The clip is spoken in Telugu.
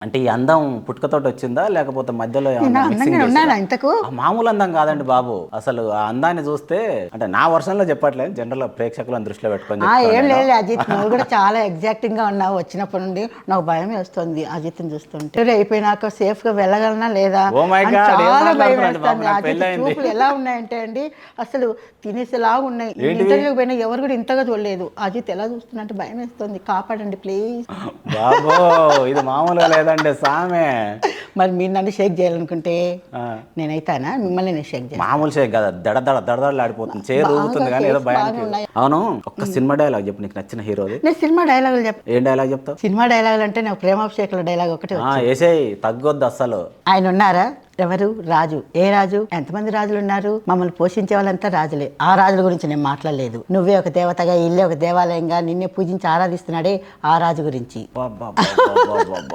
అంటే ఈ అందం పుట్టుకతోటి వచ్చిందా లేకపోతే మధ్యలో నేను ఏమన్నా అందంగా mixing ఉన్నానా చేశారా? ఇంతకు? ఆ మామూలు అందం కాదండి బాబు. అసలు ఆ అందాన్ని చూస్తే అంటే నా వర్షన్లో చెప్పట్లేదు, జనరల్ ప్రేక్షకులను దృష్టిలో పెట్టుకొని ఏం చెప్తాను లేదు నేను. అజిత్, నువ్వు కూడా చాలా ఎగ్జాక్టింగ్ గా ఉన్నావు. వచ్చినప్పటి నుండి నాకు భయం వేస్తుంది అజిత్ని చూస్తుంటే. డెలివరీ అయిపోయినాక సేఫ్ గా వెళ్ళగలనా లేదా Oh my అని God, ఏం చాలా భయం మాట్లాడుతున్నారండి బాబు, వేస్తుంది. నాకు అజిత్ పెళ్ళయింది. చూపులు ఎలా ఉన్నాయంటే అండి, అసలు తినేసేలా ఉన్నాయి. ఏంటివి? ఇంటర్వ్యూకి పోయినా ఎవరు కూడా ఇంతగా చూడలేదు. అజిత్ ఎలా చూస్తున్నట్టు భయం వేస్తుంది. కాపాడండి ప్లీజ్. బాబో, ఇది మామూలుగా లేదండి సామె. మరి మీరు నన్ను షేక్ చేయాలనుకుంటే ఆ, నేనైతానా? మిమ్మల్ని నేను షేక్ చేస్తాను. మామూలు షేక్ కదా, దడదడలాడిపోతుంది, చేరు బాగా ఊగుతుంది కానీ ఏదో shakes భయానికి. బాగానే ఉన్నాయి. అవును, ఒక్క సినిమా డైలాగ్ చెప్పు, నీకు నచ్చిన హీరోది. నేను సినిమా డైలాగులు ఏం డైలాగ్ చెప్తావు? సినిమా డైలాగులు అంటే నాకు ప్రేమాభిషేకుల డైలాగ్ ఒకటి వేసేయి, తగ్గొద్దు అస్సలు. ఆయన ఉన్నారా? ఎవరు? రాజు. ఏ రాజు? ఎంతమంది రాజులు ఉన్నారు? మమ్మల్ని పోషించే వాళ్ళంతా రాజులే. ఆ రాజుల గురించి నేను మాట్లాడలేదు. నువ్వే ఒక దేవతగా, ఇల్లే ఒక దేవాలయంగా నిన్నే పూజించి ఆరాధిస్తున్నాడే ఆ రాజు గురించి. అబ్బబ్బబ్బబ్బబ్బబ్బ.